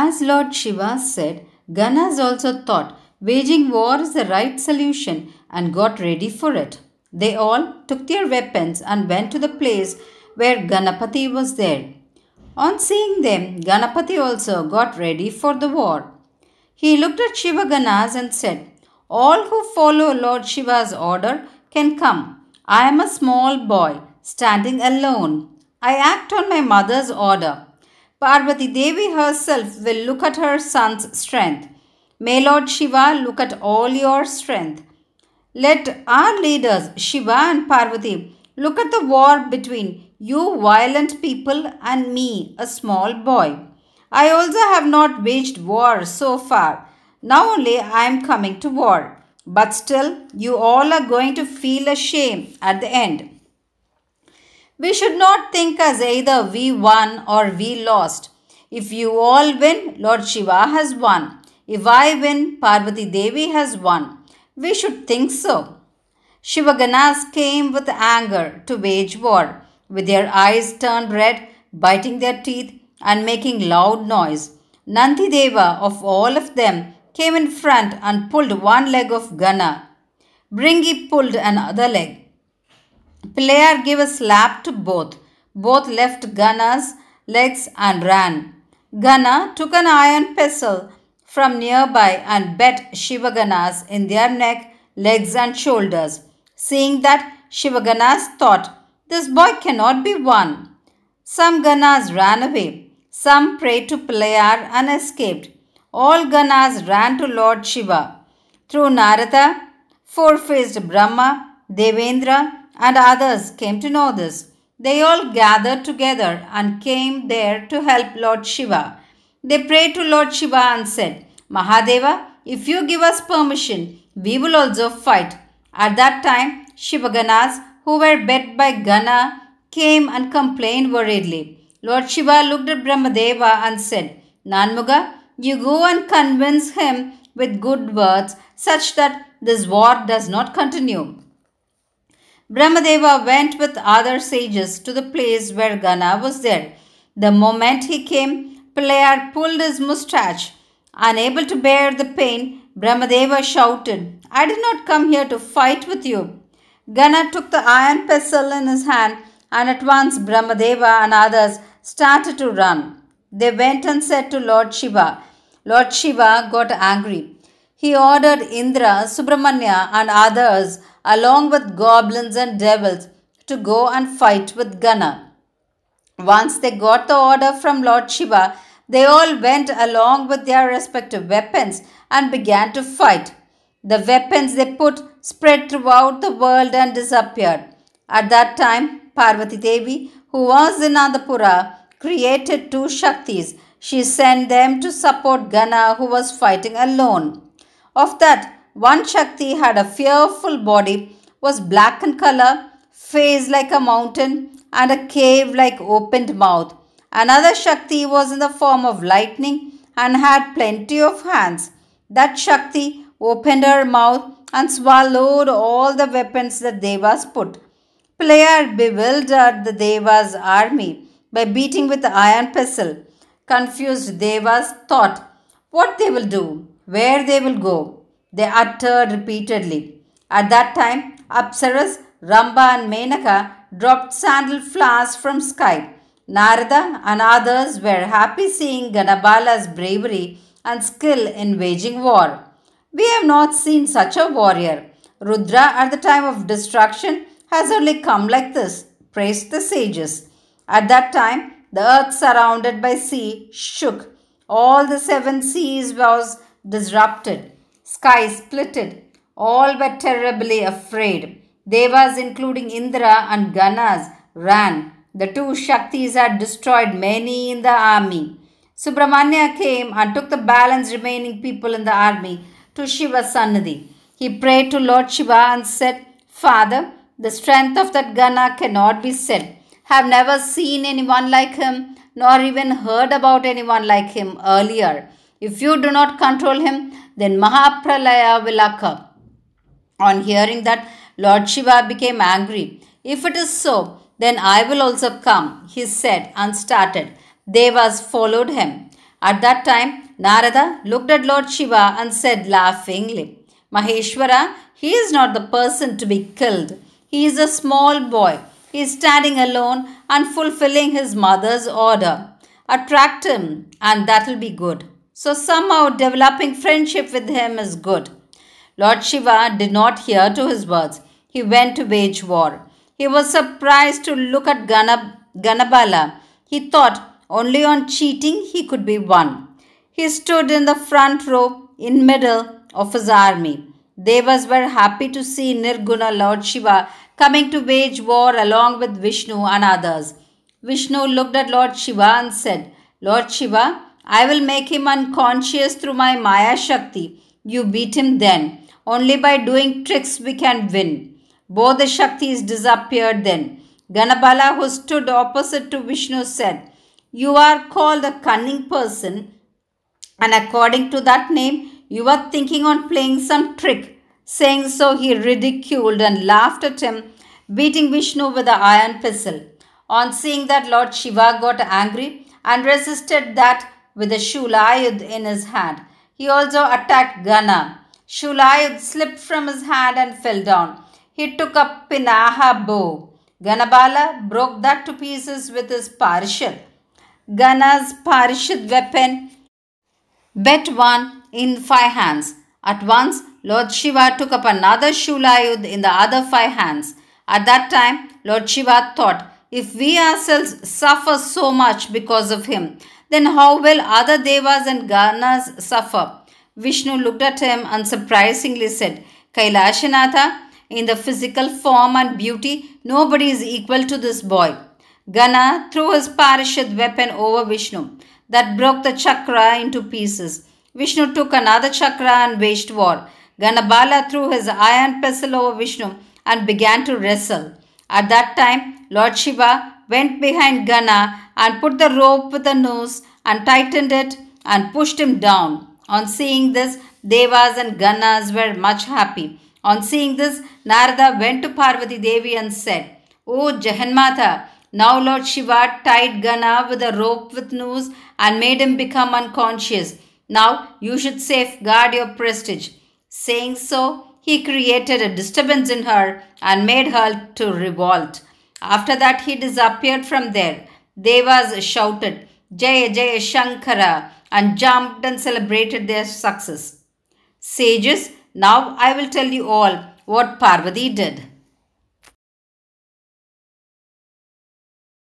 As Lord Shiva said, Ganas also thought waging war is the right solution and got ready for it. They all took their weapons and went to the place where Ganapati was there. On seeing them, Ganapati also got ready for the war. He looked at Shiva Ganas and said, "All who follow Lord Shiva's order can come. I am a small boy, standing alone. I act on my mother's order. Parvati Devi herself will look at her son's strength. May Lord Shiva look at all your strength. Let our leaders, Shiva and Parvati, look at the war between you violent people and me, a small boy. I also have not waged war so far. Now only I am coming to war. But still, you all are going to feel a shame at the end. We should not think as either we won or we lost. If you all win, Lord Shiva has won. If I win, Parvati Devi has won. We should think so." Shivaganas came with anger to wage war, with their eyes turned red, biting their teeth, and making loud noise. Nandideva, of all of them, came in front and pulled one leg of Gana. Bringi pulled another leg. Pilayar gave a slap to both. Both left Gana's legs and ran. Gana took an iron pestle from nearby and bet Shivaganas in their neck, legs and shoulders. Seeing that, Shivaganas thought, "This boy cannot be won." Some Ganas ran away. Some prayed to Pilayar and escaped. All Ganas ran to Lord Shiva. Through Narada, four-faced Brahma, Devendra, and others came to know this. They all gathered together and came there to help Lord Shiva. They prayed to Lord Shiva and said, "Mahadeva, if you give us permission, we will also fight." At that time, Shivaganas, who were bet by Gana, came and complained worriedly. Lord Shiva looked at Brahmadeva and said, "Nanmuga, you go and convince him with good words such that this war does not continue." Brahmadeva went with other sages to the place where Gana was there. The moment he came, Pilayar pulled his moustache. Unable to bear the pain, Brahmadeva shouted, "I did not come here to fight with you." Gana took the iron pestle in his hand, and at once Brahmadeva and others started to run. They went and said to Lord Shiva. Lord Shiva got angry. He ordered Indra, Subramanya, and others, along with goblins and devils, to go and fight with Gana. Once they got the order from Lord Shiva, they all went along with their respective weapons and began to fight. The weapons they put spread throughout the world and disappeared. At that time, Parvati Devi, who was in Andapura, created two Shaktis. She sent them to support Gana, who was fighting alone. Of that, one Shakti had a fearful body, was black in color, face like a mountain, and a cave-like opened mouth. Another Shakti was in the form of lightning and had plenty of hands. That Shakti opened her mouth and swallowed all the weapons the Devas put. Pilayar bewildered the Devas' army by beating with the iron pestle. Confused Devas thought what they will do, where they will go. They uttered repeatedly. At that time, Apsaras, Ramba and Menaka dropped sandal flowers from sky. Narada and others were happy seeing Ganabala's bravery and skill in waging war. "We have not seen such a warrior. Rudra at the time of destruction has only come like this," praised the sages. At that time, the earth surrounded by sea shook. All the seven seas was disrupted. Sky splitted. All were terribly afraid. Devas, including Indra and Ganas, ran. The two Shaktis had destroyed many in the army. Subramanya came and took the balance remaining people in the army to Shiva's Sannidhi. He prayed to Lord Shiva and said, "Father, the strength of that Gana cannot be said. Have never seen anyone like him, nor even heard about anyone like him earlier. If you do not control him, then Mahapralaya will occur." On hearing that, Lord Shiva became angry. "If it is so, then I will also come," he said and started. Devas followed him. At that time, Narada looked at Lord Shiva and said laughingly, Maheshwara, he is not the person to be killed. He is a small boy. He is standing alone and fulfilling his mother's order. Attract him, and that will be good. So somehow developing friendship with him is good. Lord Shiva did not hear to his words. He went to wage war. He was surprised to look at Ganabala. He thought only on cheating he could be won. He stood in the front row in middle of his army. Devas were happy to see Nirguna Lord Shiva coming to wage war along with Vishnu and others. Vishnu looked at Lord Shiva and said, Lord Shiva, I will make him unconscious through my Maya Shakti. You beat him then. Only by doing tricks we can win. Both the Shaktis disappeared then. Ganabala, who stood opposite to Vishnu, said, You are called a cunning person, and according to that name, you are thinking on playing some trick. Saying so, he ridiculed and laughed at him, beating Vishnu with the iron pestle. On seeing that, Lord Shiva got angry and resisted that with a Shulayud in his hand. He also attacked Gana. Shulayud slipped from his hand and fell down. He took up Pinaha bow. Ganabala broke that to pieces with his Parishad. Gana's Parishad weapon bet one in 5 hands. At once, Lord Shiva took up another Shulayud in the other 5 hands. At that time, Lord Shiva thought, if we ourselves suffer so much because of him, then how will other devas and ganas suffer? Vishnu looked at him and surprisingly said, Kailashanatha, in the physical form and beauty, nobody is equal to this boy. Gana threw his Parishad weapon over Vishnu. That broke the chakra into pieces. Vishnu took another chakra and waged war. Ganabala threw his iron pestle over Vishnu and began to wrestle. At that time, Lord Shiva went behind Gana and put the rope with a noose and tightened it and pushed him down. On seeing this, Devas and Ganas were much happy. On seeing this, Narada went to Parvati Devi and said, O Jahanmatha, now Lord Shiva tied Gana with a rope with noose and made him become unconscious. Now you should safeguard your prestige. Saying so, he created a disturbance in her and made her to revolt. After that, he disappeared from there. Devas shouted, Jaya Jaya Shankara, and jumped and celebrated their success. Sages, now I will tell you all what Parvati did.